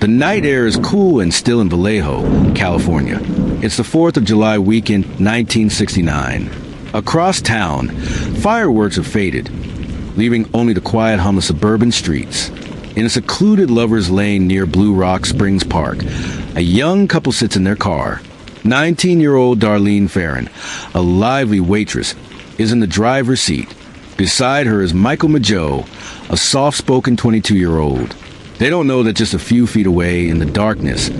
The night air is cool and still in Vallejo, California. It's the 4th of July weekend, 1969. Across town, fireworks have faded, leaving only the quiet hum of suburban streets. In a secluded lover's lane near Blue Rock Springs Park, a young couple sits in their car. 19-year-old Darlene Farron, a lively waitress, is in the driver's seat. Beside her is Michael Mageau, a soft-spoken 22-year-old. They don't know that just a few feet away in the darkness,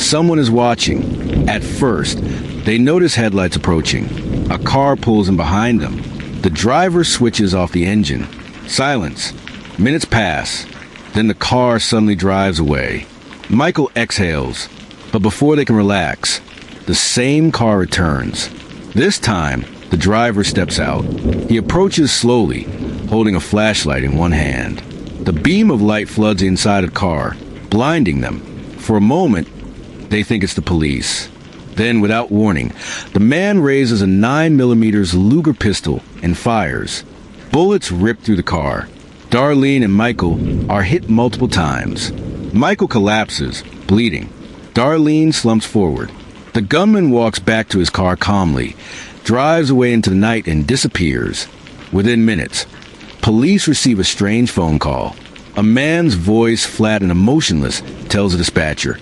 someone is watching. At first, they notice headlights approaching. A car pulls in behind them. The driver switches off the engine. Silence. Minutes pass. Then the car suddenly drives away. Michael exhales, but before they can relax, the same car returns. This time, the driver steps out. He approaches slowly, holding a flashlight in one hand. The beam of light floods the inside of the car, blinding them. For a moment, they think it's the police. Then, without warning, the man raises a 9mm Luger pistol and fires. Bullets rip through the car. Darlene and Michael are hit multiple times. Michael collapses, bleeding. Darlene slumps forward. The gunman walks back to his car calmly, drives away into the night and disappears. Within minutes, police receive a strange phone call. A man's voice, flat and emotionless, tells the dispatcher,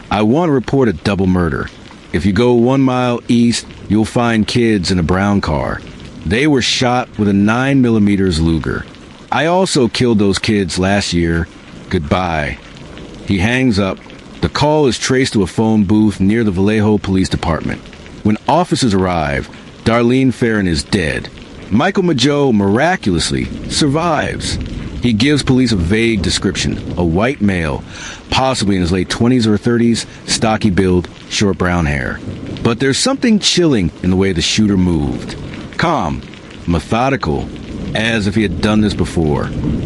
"I want to report a double murder. If you go 1 mile east, you'll find kids in a brown car. They were shot with a 9mm Luger. I also killed those kids last year. Goodbye." He hangs up. The call is traced to a phone booth near the Vallejo Police Department. When officers arrive, Darlene Farron is dead. Michael Mageau miraculously survives. He gives police a vague description: a white male, possibly in his late 20s or 30s, stocky build, short brown hair. But there's something chilling in the way the shooter moved. Calm, methodical, as if he had done this before.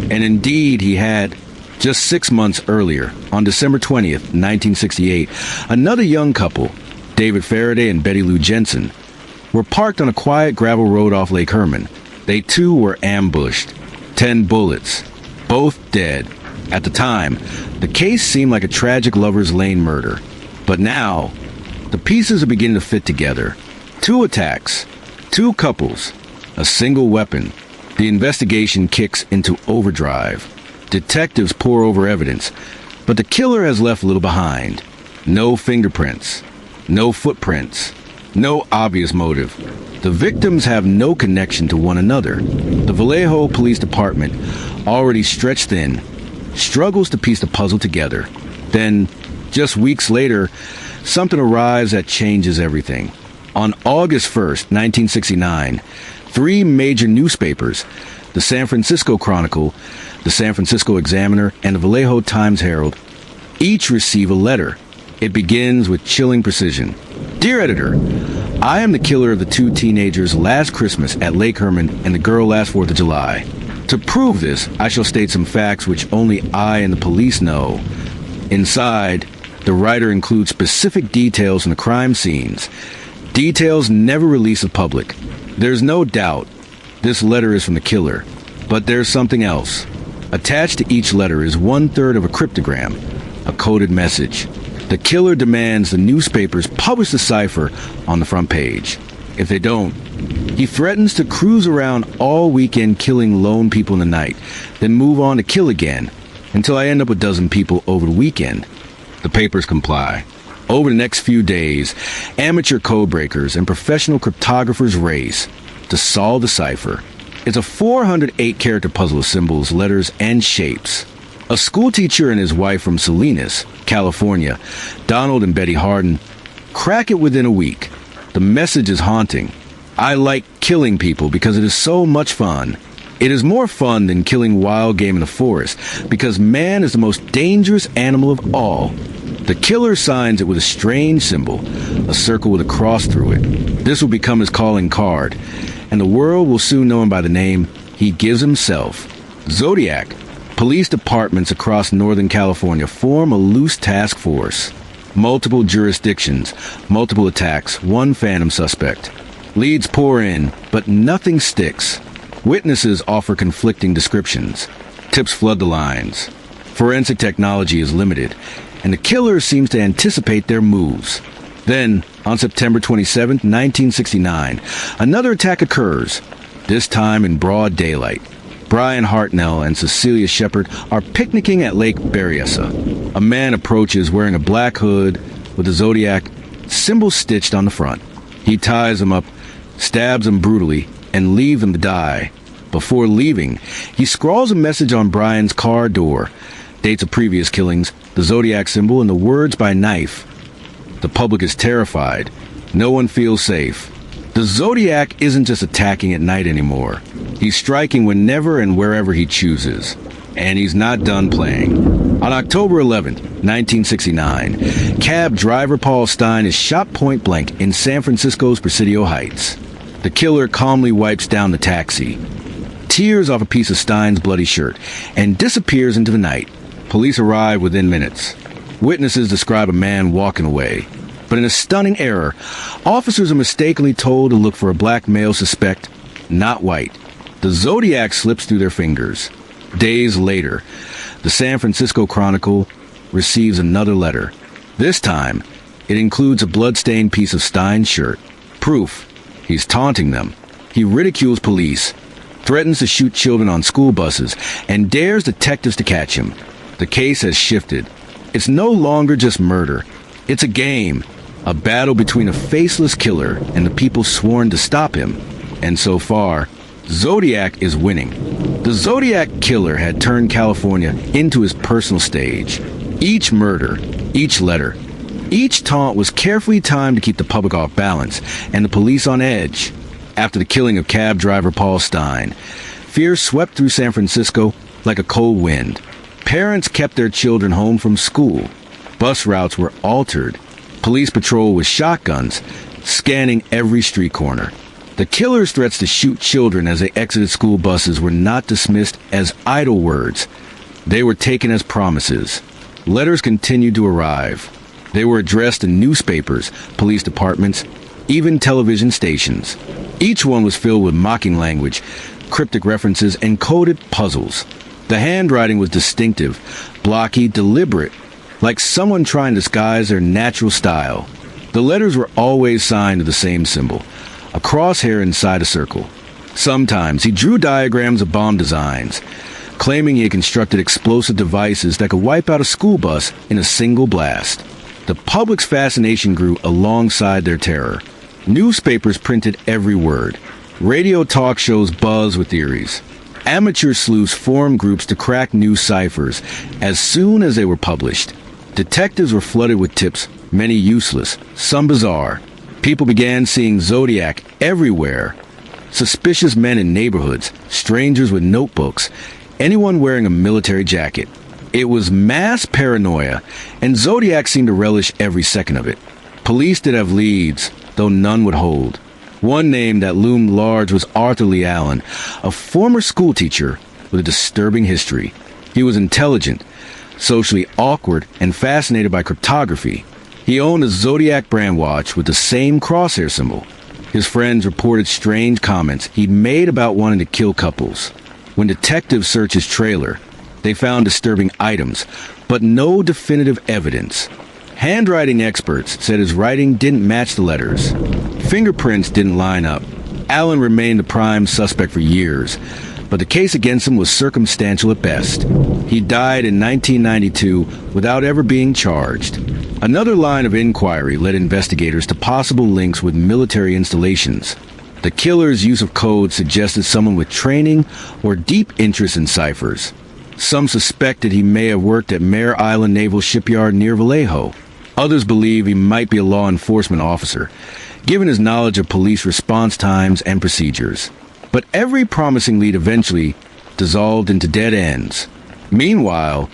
And indeed he had. Just 6 months earlier, on December 20th, 1968, another young couple, David Faraday and Betty Lou Jensen, were parked on a quiet gravel road off Lake Herman. They too were ambushed. 10 bullets. Both dead. At the time, the case seemed like a tragic lover's lane murder. But now, the pieces are beginning to fit together. 2 attacks. 2 couples. A single weapon. The investigation kicks into overdrive. Detectives pore over evidence, but the killer has left little behind. No fingerprints. No footprints. No obvious motive. The victims have no connection to one another. The Vallejo Police Department, already stretched thin, struggles to piece the puzzle together. Then, just weeks later, something arrives that changes everything. On August 1st, 1969, 3 major newspapers, the San Francisco Chronicle, the San Francisco Examiner, and the Vallejo Times-Herald, each receive a letter. It begins with chilling precision. "Dear Editor, I am the killer of the 2 teenagers last Christmas at Lake Herman and the girl last 4th of July. To prove this, I shall state some facts which only I and the police know." Inside, the writer includes specific details from the crime scenes, details never released to the public. There's no doubt this letter is from the killer, but there's something else. Attached to each letter is 1/3 of a cryptogram, a coded message. The killer demands the newspapers publish the cipher on the front page. If they don't, he threatens to cruise around all weekend killing lone people in the night, then move on to kill again, until I end up with a dozen people over the weekend. The papers comply. Over the next few days, amateur codebreakers and professional cryptographers race to solve the cipher. It's a 408-character puzzle of symbols, letters, and shapes. A schoolteacher and his wife from Salinas, California, Donald and Betty Harden, crack it within a week. The message is haunting. "I like killing people because it is so much fun. It is more fun than killing wild game in the forest because man is the most dangerous animal of all." The killer signs it with a strange symbol, a circle with a cross through it. This will become his calling card, and the world will soon know him by the name he gives himself. Zodiac. Police departments across Northern California form a loose task force. Multiple jurisdictions, multiple attacks, one phantom suspect. Leads pour in, but nothing sticks. Witnesses offer conflicting descriptions. Tips flood the lines. Forensic technology is limited, and the killer seems to anticipate their moves. Then, on September 27, 1969, another attack occurs, this time in broad daylight. Brian Hartnell and Cecilia Shepard are picnicking at Lake Berryessa. A man approaches wearing a black hood with a Zodiac symbol stitched on the front. He ties him up, stabs him brutally, and leaves him to die. Before leaving, he scrawls a message on Brian's car door, dates of previous killings, the Zodiac symbol, and the words by knife. The public is terrified. No one feels safe. The Zodiac isn't just attacking at night anymore. He's striking whenever and wherever he chooses. And he's not done playing. On October 11th, 1969, cab driver Paul Stine is shot point blank in San Francisco's Presidio Heights. The killer calmly wipes down the taxi, tears off a piece of Stine's bloody shirt, and disappears into the night. Police arrive within minutes. Witnesses describe a man walking away. But in a stunning error, officers are mistakenly told to look for a black male suspect, not white. The Zodiac slips through their fingers. Days later, the San Francisco Chronicle receives another letter. This time, it includes a blood-stained piece of Stine's shirt. Proof. He's taunting them. He ridicules police, threatens to shoot children on school buses, and dares detectives to catch him. The case has shifted. It's no longer just murder. It's a game. A battle between a faceless killer and the people sworn to stop him. And so far, Zodiac is winning. The Zodiac Killer had turned California into his personal stage. Each murder, each letter, each taunt was carefully timed to keep the public off balance and the police on edge. After the killing of cab driver Paul Stine, fear swept through San Francisco like a cold wind. Parents kept their children home from school. Bus routes were altered. Police patrol with shotguns, scanning every street corner. The killer's threats to shoot children as they exited school buses were not dismissed as idle words. They were taken as promises. Letters continued to arrive. They were addressed to newspapers, police departments, even television stations. Each one was filled with mocking language, cryptic references, and coded puzzles. The handwriting was distinctive, blocky, deliberate, like someone trying to disguise their natural style. The letters were always signed with the same symbol, a crosshair inside a circle. Sometimes he drew diagrams of bomb designs, claiming he had constructed explosive devices that could wipe out a school bus in a single blast. The public's fascination grew alongside their terror. Newspapers printed every word. Radio talk shows buzzed with theories. Amateur sleuths formed groups to crack new ciphers as soon as they were published. Detectives were flooded with tips, many useless, some bizarre. People began seeing Zodiac everywhere. Suspicious men in neighborhoods, strangers with notebooks, anyone wearing a military jacket. It was mass paranoia, and Zodiac seemed to relish every second of it. Police did have leads, though none would hold. One name that loomed large was Arthur Lee Allen, a former schoolteacher with a disturbing history. He was intelligent, socially awkward, and fascinated by cryptography. He owned a Zodiac brand watch with the same crosshair symbol. His friends reported strange comments he'd made about wanting to kill couples. When detectives searched his trailer, they found disturbing items, but no definitive evidence. Handwriting experts said his writing didn't match the letters. Fingerprints didn't line up. Allen remained the prime suspect for years, but the case against him was circumstantial at best. He died in 1992 without ever being charged. Another line of inquiry led investigators to possible links with military installations. The killer's use of code suggested someone with training or deep interest in ciphers. Some suspected he may have worked at Mare Island Naval Shipyard near Vallejo. Others believe he might be a law enforcement officer, given his knowledge of police response times and procedures. But every promising lead eventually dissolved into dead ends. Meanwhile,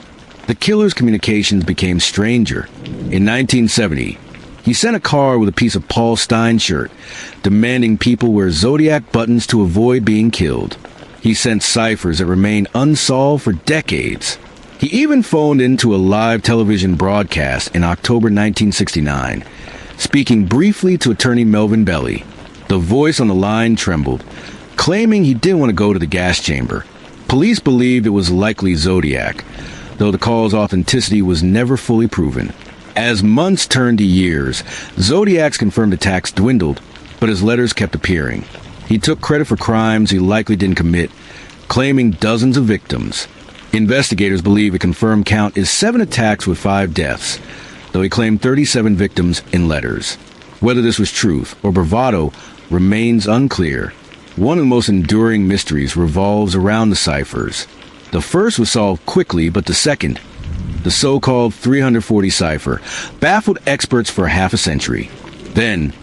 the killer's communications became stranger. In 1970, he sent a card with a piece of Paul Stine's shirt, demanding people wear Zodiac buttons to avoid being killed. He sent ciphers that remained unsolved for decades. He even phoned into a live television broadcast in October 1969, speaking briefly to attorney Melvin Belly. The voice on the line trembled, claiming he didn't want to go to the gas chamber. Police believed it was likely Zodiac, though the call's authenticity was never fully proven. As months turned to years, Zodiac's confirmed attacks dwindled, but his letters kept appearing. He took credit for crimes he likely didn't commit, claiming dozens of victims. Investigators believe a confirmed count is 7 attacks with 5 deaths, though he claimed 37 victims in letters. Whether this was truth or bravado remains unclear. One of the most enduring mysteries revolves around the ciphers. The first was solved quickly, but the second, the so-called 340 cipher, baffled experts for half a century. Then,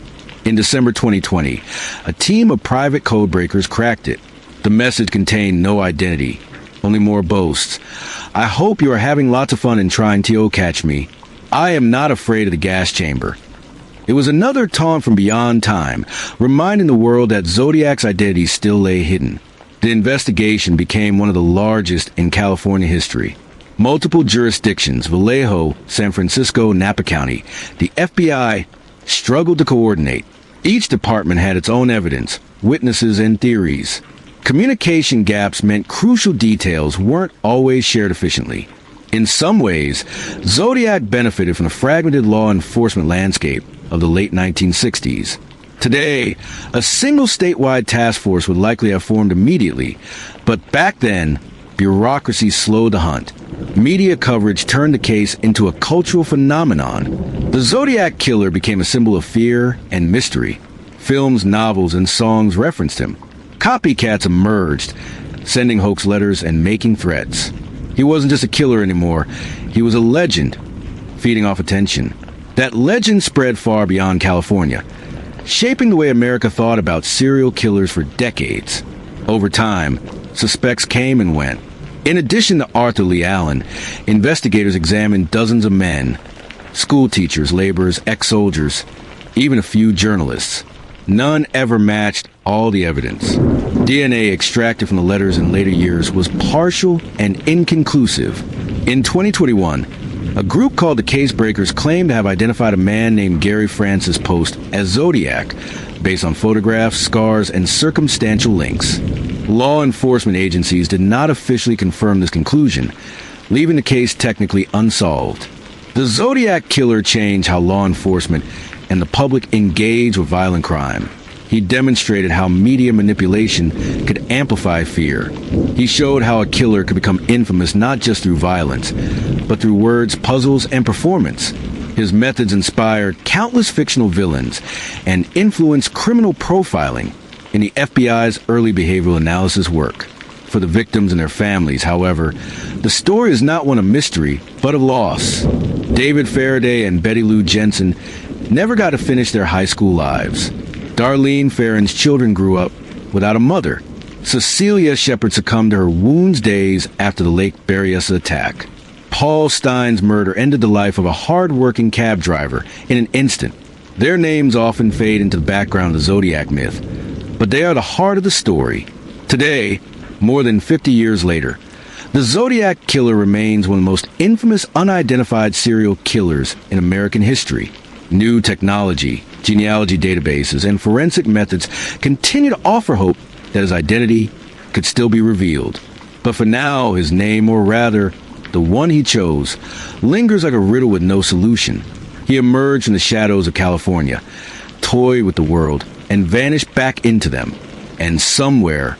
in December 2020, a team of private codebreakers cracked it. The message contained no identity, only more boasts. I hope you are having lots of fun in trying to catch me. I am not afraid of the gas chamber. It was another taunt from beyond time, reminding the world that Zodiac's identity still lay hidden. The investigation became one of the largest in California history. Multiple jurisdictions, Vallejo, San Francisco, Napa County, the FBI struggled to coordinate. Each department had its own evidence, witnesses, and theories. Communication gaps meant crucial details weren't always shared efficiently. In some ways, Zodiac benefited from the fragmented law enforcement landscape of the late 1960s. Today, a single statewide task force would likely have formed immediately, but back then, bureaucracy slowed the hunt. Media coverage turned the case into a cultural phenomenon. The Zodiac Killer became a symbol of fear and mystery. Films, novels, and songs referenced him. Copycats emerged, sending hoax letters and making threats. He wasn't just a killer anymore. He was a legend, feeding off attention. That legend spread far beyond California, shaping the way America thought about serial killers for decades. Over time, suspects came and went. In addition to Arthur Lee Allen, investigators examined dozens of men, school teachers, laborers, ex-soldiers, even a few journalists. None ever matched all the evidence. DNA extracted from the letters in later years was partial and inconclusive. In 2021, a group called the Case Breakers claimed to have identified a man named Gary Francis Post as Zodiac, based on photographs, scars, and circumstantial links. Law enforcement agencies did not officially confirm this conclusion, leaving the case technically unsolved. The Zodiac Killer changed how law enforcement and the public engage with violent crime. He demonstrated how media manipulation could amplify fear. He showed how a killer could become infamous not just through violence, but through words, puzzles, and performance. His methods inspired countless fictional villains and influenced criminal profiling in the FBI's early behavioral analysis work. For the victims and their families, however, the story is not one of mystery, but of loss. David Faraday and Betty Lou Jensen never got to finish their high school lives. Darlene Farron's children grew up without a mother. Cecilia Shepard succumbed to her wounds days after the Lake Berryessa attack. Paul Stein's murder ended the life of a hard-working cab driver in an instant. Their names often fade into the background of the Zodiac myth, but they are the heart of the story. Today, more than 50 years later, the Zodiac Killer remains one of the most infamous unidentified serial killers in American history. New technology, genealogy databases, and forensic methods continue to offer hope that his identity could still be revealed. But for now, his name, or rather, the one he chose, lingers like a riddle with no solution. He emerged from the shadows of California, toyed with the world, and vanished back into them. And somewhere,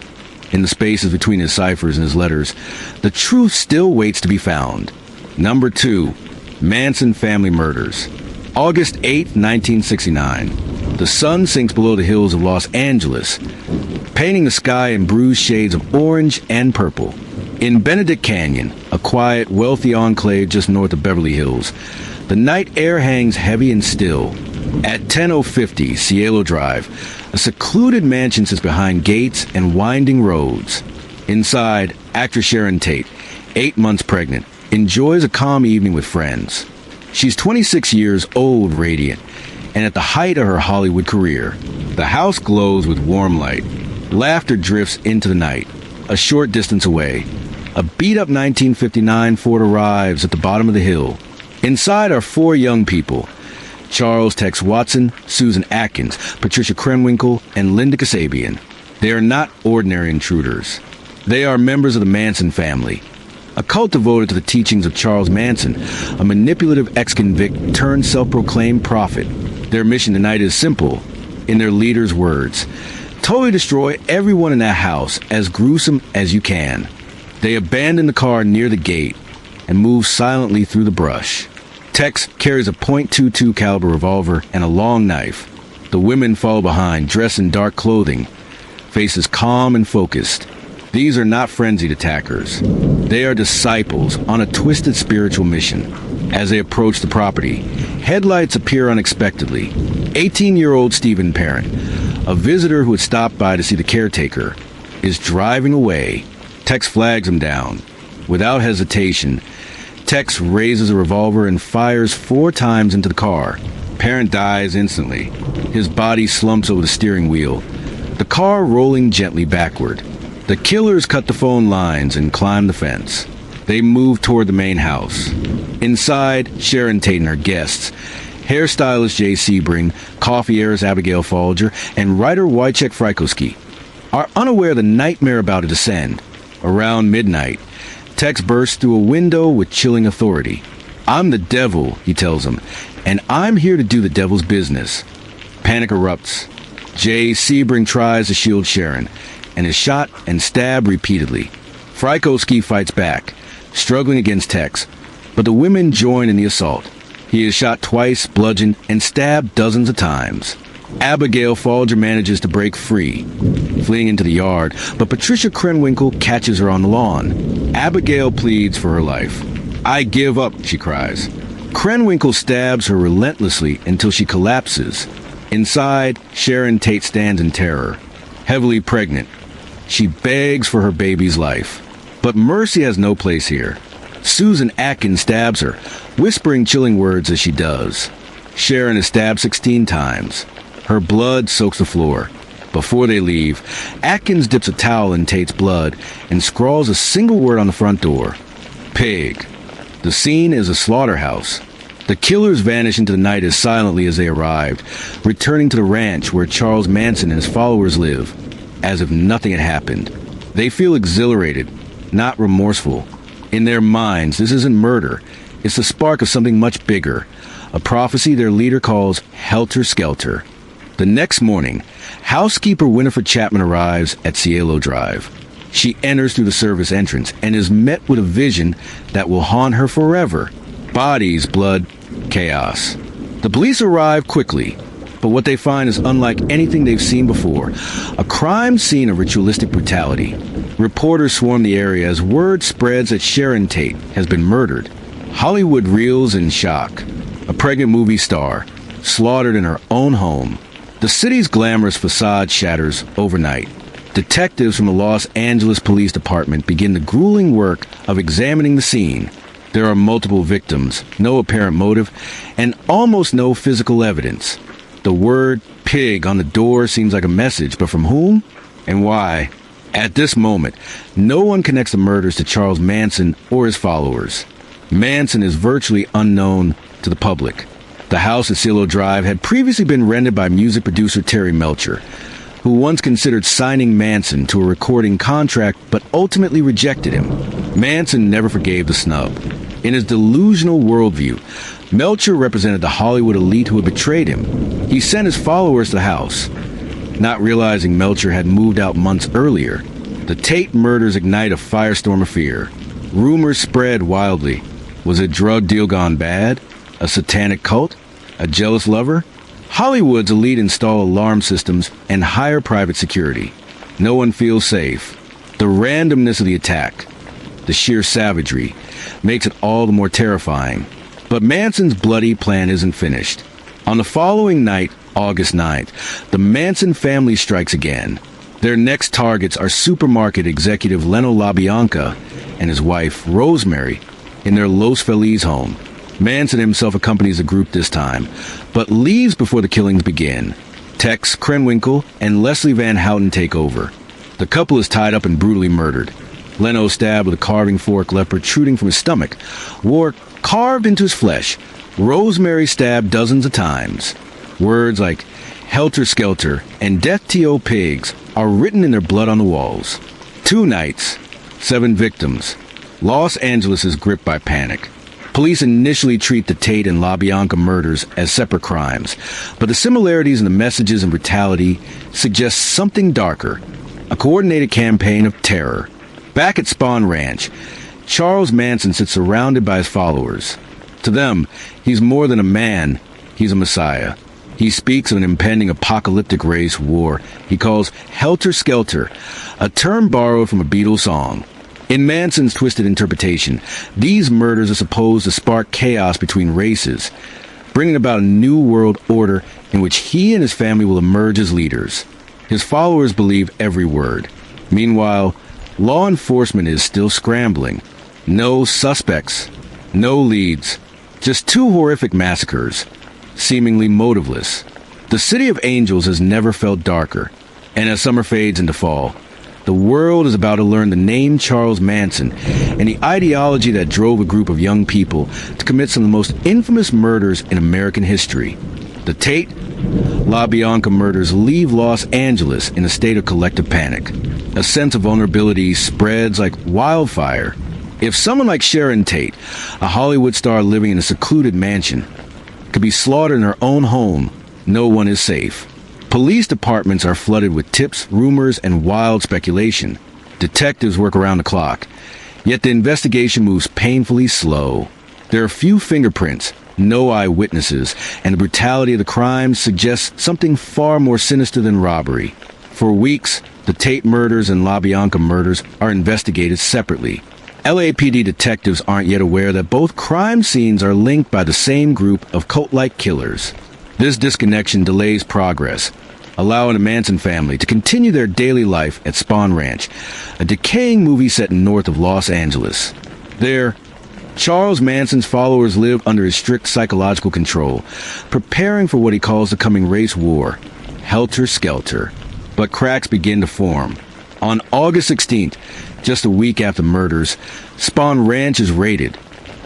in the spaces between his ciphers and his letters, the truth still waits to be found. Number 2, Manson family murders. August 8, 1969. The sun sinks below the hills of Los Angeles, painting the sky in bruised shades of orange and purple. In Benedict Canyon, a quiet, wealthy enclave just north of Beverly Hills, the night air hangs heavy and still. At 10050 Cielo Drive, a secluded mansion sits behind gates and winding roads. Inside, actress Sharon Tate, 8 months pregnant, enjoys a calm evening with friends. She's 26 years old, radiant, and at the height of her Hollywood career. The house glows with warm light. Laughter drifts into the night. A short distance away, a beat-up 1959 Ford arrives at the bottom of the hill. Inside are 4 young people: Charles Tex Watson, Susan Atkins, Patricia Krenwinkel, and Linda Kasabian. They are not ordinary intruders. They are members of the Manson family, a cult devoted to the teachings of Charles Manson, a manipulative ex-convict turned self-proclaimed prophet. Their mission tonight is simple, in their leader's words. Totally destroy everyone in that house, as gruesome as you can. They abandon the car near the gate and move silently through the brush. Tex carries a .22 caliber revolver and a long knife. The women follow behind, dressed in dark clothing, faces calm and focused. These are not frenzied attackers. They are disciples on a twisted spiritual mission. As they approach the property, headlights appear unexpectedly. 18-year-old Stephen Parent, a visitor who had stopped by to see the caretaker, is driving away. Tex flags him down. Without hesitation, Tex raises a revolver and fires 4 times into the car. Parent dies instantly. His body slumps over the steering wheel, the car rolling gently backward. The killers cut the phone lines and climb the fence. They move toward the main house. Inside, Sharon Tate and her guests, hairstylist Jay Sebring, coffee heiress Abigail Folger, and writer Wojciech Frykowski, are unaware the nightmare about to descend. Around midnight, Tex bursts through a window with chilling authority. "I'm the devil," he tells them, "and I'm here to do the devil's business." Panic erupts. Jay Sebring tries to shield Sharon, and is shot and stabbed repeatedly. Frykowski fights back, struggling against Tex, but the women join in the assault. He is shot twice, bludgeoned, and stabbed dozens of times. Abigail Folger manages to break free, fleeing into the yard, but Patricia Krenwinkel catches her on the lawn. Abigail pleads for her life. "I give up," she cries. Krenwinkel stabs her relentlessly until she collapses. Inside, Sharon Tate stands in terror, heavily pregnant. She begs for her baby's life. But mercy has no place here. Susan Atkins stabs her, whispering chilling words as she does. Sharon is stabbed 16 times. Her blood soaks the floor. Before they leave, Atkins dips a towel in Tate's blood and scrawls a single word on the front door: "Pig." The scene is a slaughterhouse. The killers vanish into the night as silently as they arrived, returning to the ranch where Charles Manson and his followers live, as if nothing had happened. They feel exhilarated, not remorseful. In their minds, this isn't murder. It's the spark of something much bigger, a prophecy their leader calls Helter Skelter. The next morning, housekeeper Winifred Chapman arrives at Cielo Drive. She enters through the service entrance and is met with a vision that will haunt her forever. Bodies, blood, chaos. The police arrive quickly, but what they find is unlike anything they've seen before. A crime scene of ritualistic brutality. Reporters swarm the area as word spreads that Sharon Tate has been murdered. Hollywood reels in shock. A pregnant movie star, slaughtered in her own home. The city's glamorous facade shatters overnight. Detectives from the Los Angeles Police Department begin the grueling work of examining the scene. There are multiple victims, no apparent motive, and almost no physical evidence. The word "pig" on the door seems like a message, but from whom and why? At this moment, no one connects the murders to Charles Manson or his followers. Manson is virtually unknown to the public. The house at Cielo Drive had previously been rented by music producer Terry Melcher, who once considered signing Manson to a recording contract but ultimately rejected him. Manson never forgave the snub. In his delusional worldview, Melcher represented the Hollywood elite who had betrayed him. He sent his followers to the house. Not realizing Melcher had moved out months earlier, the Tate murders ignite a firestorm of fear. Rumors spread wildly. Was a drug deal gone bad? A satanic cult? A jealous lover? Hollywood's elite install alarm systems and hire private security. No one feels safe. The randomness of the attack, the sheer savagery, makes it all the more terrifying. But Manson's bloody plan isn't finished. On the following night, August 9th, the Manson family strikes again. Their next targets are supermarket executive Leno LaBianca and his wife, Rosemary, in their Los Feliz home. Manson himself accompanies the group this time, but leaves before the killings begin. Tex Krenwinkel and Leslie Van Houten take over. The couple is tied up and brutally murdered. Leno stabbed with a carving fork left protruding from his stomach, wore carved into his flesh. Rosemary stabbed dozens of times. Words like Helter Skelter and Death to Pigs are written in their blood on the walls. 2 nights, 7 victims. Los Angeles is gripped by panic. Police initially treat the Tate and LaBianca murders as separate crimes, but the similarities in the messages and brutality suggest something darker, a coordinated campaign of terror. Back at Spahn Ranch, Charles Manson sits surrounded by his followers. To them, he's more than a man, he's a messiah. He speaks of an impending apocalyptic race war he calls Helter Skelter, a term borrowed from a Beatles song. In Manson's twisted interpretation, these murders are supposed to spark chaos between races, bringing about a new world order in which he and his family will emerge as leaders. His followers believe every word. Meanwhile, law enforcement is still scrambling. No suspects, no leads, just two horrific massacres, seemingly motiveless. The City of Angels has never felt darker, and as summer fades into fall, the world is about to learn the name Charles Manson and the ideology that drove a group of young people to commit some of the most infamous murders in American history. The Tate, LaBianca murders leave Los Angeles in a state of collective panic. A sense of vulnerability spreads like wildfire. If someone like Sharon Tate, a Hollywood star living in a secluded mansion, could be slaughtered in her own home, no one is safe. Police departments are flooded with tips, rumors, and wild speculation. Detectives work around the clock, yet the investigation moves painfully slow. There are few fingerprints, no eyewitnesses, and the brutality of the crimes suggests something far more sinister than robbery. For weeks, the Tate murders and LaBianca murders are investigated separately. LAPD detectives aren't yet aware that both crime scenes are linked by the same group of cult-like killers. This disconnection delays progress, allowing the Manson family to continue their daily life at Spahn Ranch, a decaying movie set north of Los Angeles. There, Charles Manson's followers live under his strict psychological control, preparing for what he calls the coming race war, Helter Skelter. But cracks begin to form. On August 16th, just a week after the murders, Spahn Ranch is raided,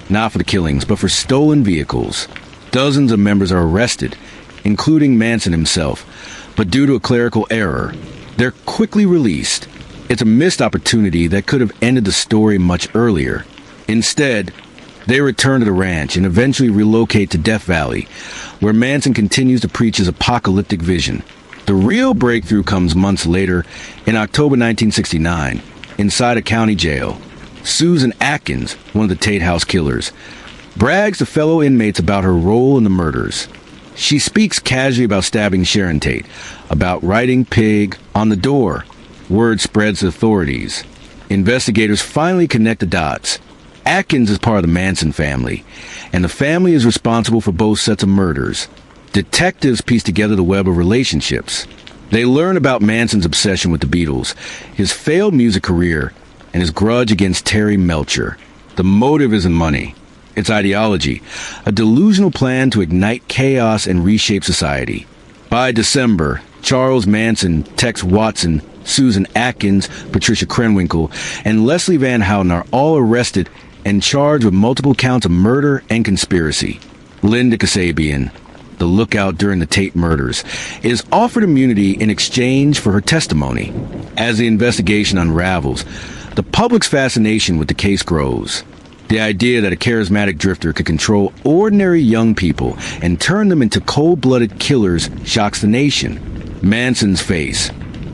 not for the killings, but for stolen vehicles. Dozens of members are arrested, including Manson himself, but due to a clerical error, they're quickly released. It's a missed opportunity that could have ended the story much earlier. Instead, they return to the ranch and eventually relocate to Death Valley, where Manson continues to preach his apocalyptic vision. The real breakthrough comes months later, in October 1969, inside a county jail. Susan Atkins, one of the Tate House killers, brags to fellow inmates about her role in the murders. She speaks casually about stabbing Sharon Tate, about writing "pig" on the door. Word spreads to authorities. Investigators finally connect the dots. Atkins is part of the Manson family, and the family is responsible for both sets of murders. Detectives piece together the web of relationships. They learn about Manson's obsession with the Beatles, his failed music career, and his grudge against Terry Melcher. The motive isn't money. It's ideology, a delusional plan to ignite chaos and reshape society. By December, Charles Manson, Tex Watson, Susan Atkins, Patricia Krenwinkel, and Leslie Van Houten are all arrested and charged with multiple counts of murder and conspiracy. Linda Kasabian, the lookout during the Tate murders, is offered immunity in exchange for her testimony. As the investigation unravels, the public's fascination with the case grows. The idea that a charismatic drifter could control ordinary young people and turn them into cold-blooded killers shocks the nation. Manson's face,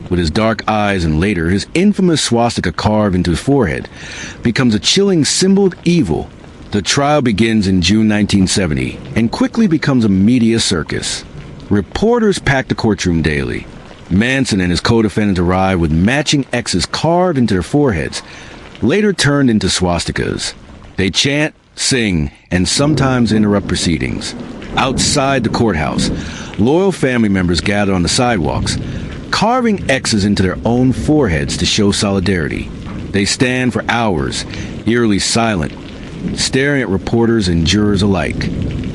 with his dark eyes and later his infamous swastika carved into his forehead, becomes a chilling symbol of evil. The trial begins in June 1970 and quickly becomes a media circus. Reporters pack the courtroom daily. Manson and his co-defendants arrive with matching X's carved into their foreheads, later turned into swastikas. They chant, sing, and sometimes interrupt proceedings. Outside the courthouse, loyal family members gather on the sidewalks, carving X's into their own foreheads to show solidarity. They stand for hours, eerily silent, staring at reporters and jurors alike.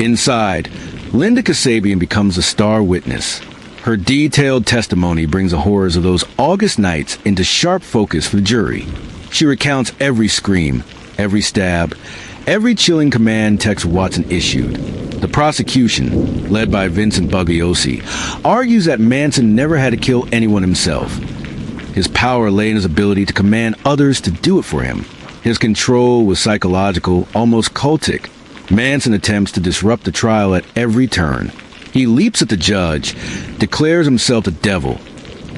Inside, Linda Kasabian becomes a star witness. Her detailed testimony brings the horrors of those August nights into sharp focus for the jury. She recounts every scream, every stab, every chilling command Tex Watson issued. The prosecution, led by Vincent Bugliosi, argues that Manson never had to kill anyone himself. His power lay in his ability to command others to do it for him. His control was psychological, almost cultic. Manson attempts to disrupt the trial at every turn. He leaps at the judge, declares himself the devil,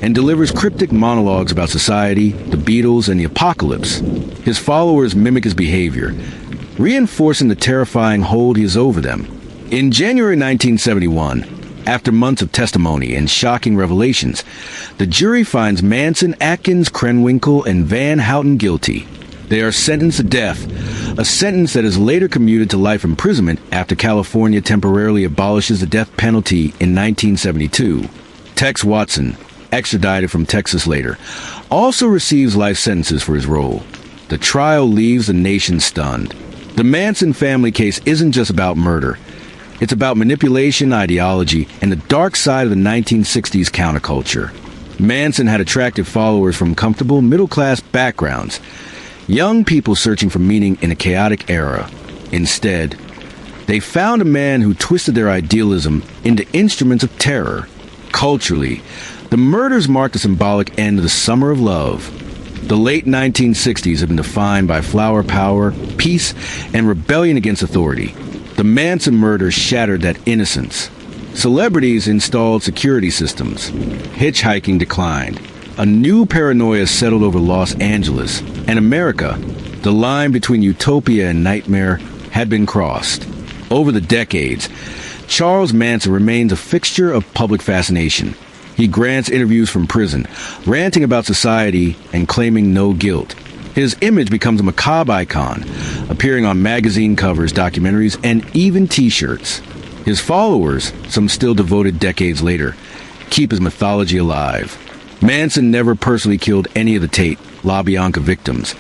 and delivers cryptic monologues about society, the Beatles, and the apocalypse. His followers mimic his behavior, reinforcing the terrifying hold he has over them. In January 1971, after months of testimony and shocking revelations, the jury finds Manson, Atkins, Krenwinkel, and Van Houten guilty. They are sentenced to death, a sentence that is later commuted to life imprisonment after California temporarily abolishes the death penalty in 1972. Tex Watson, extradited from Texas later, also receives life sentences for his role. The trial leaves the nation stunned. The Manson family case isn't just about murder. It's about manipulation, ideology, and the dark side of the 1960s counterculture. Manson had attractive followers from comfortable, middle-class backgrounds, young people searching for meaning in a chaotic era. Instead, they found a man who twisted their idealism into instruments of terror. Culturally, the murders marked the symbolic end of the Summer of Love. The late 1960s have been defined by flower power, peace, and rebellion against authority. The Manson murders shattered that innocence. Celebrities installed security systems. Hitchhiking declined. A new paranoia settled over Los Angeles. And America, the line between utopia and nightmare, had been crossed. Over the decades, Charles Manson remains a fixture of public fascination. He grants interviews from prison, ranting about society and claiming no guilt. His image becomes a macabre icon, appearing on magazine covers, documentaries, and even T-shirts. His followers, some still devoted decades later, keep his mythology alive. Manson never personally killed any of the Tate LaBianca victims,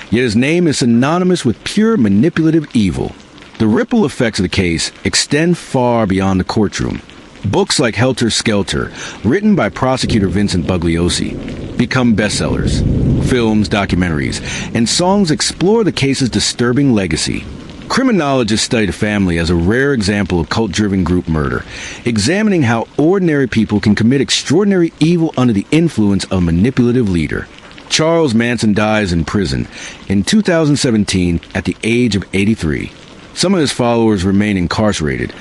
yet his name is synonymous with pure manipulative evil. The ripple effects of the case extend far beyond the courtroom. Books like Helter Skelter, written by prosecutor Vincent Bugliosi, become bestsellers. Films, documentaries, and songs explore the case's disturbing legacy. Criminologists study the family as a rare example of cult-driven group murder, examining how ordinary people can commit extraordinary evil under the influence of a manipulative leader. Charles Manson dies in prison in 2017 at the age of 83. Some of his followers remain incarcerated,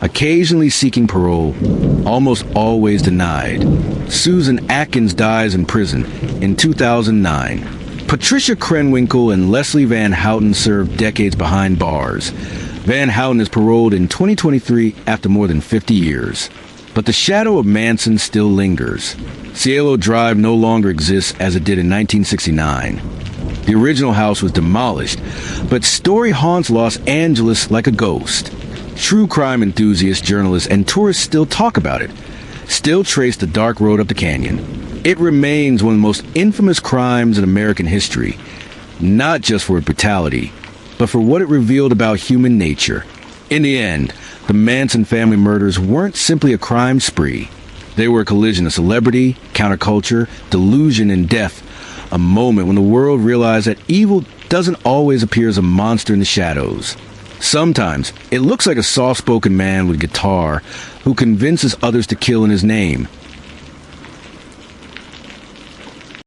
occasionally seeking parole, almost always denied. Susan Atkins dies in prison in 2009. Patricia Krenwinkel and Leslie Van Houten served decades behind bars. Van Houten is paroled in 2023 after more than 50 years. But the shadow of Manson still lingers. Cielo Drive no longer exists as it did in 1969. The original house was demolished, but story haunts Los Angeles like a ghost. True crime enthusiasts, journalists, and tourists still talk about it, still trace the dark road up the canyon. It remains one of the most infamous crimes in American history, not just for its brutality, but for what it revealed about human nature. In the end, the Manson family murders weren't simply a crime spree. They were a collision of celebrity, counterculture, delusion, and death. A moment when the world realized that evil doesn't always appear as a monster in the shadows. Sometimes, it looks like a soft-spoken man with a guitar who convinces others to kill in his name.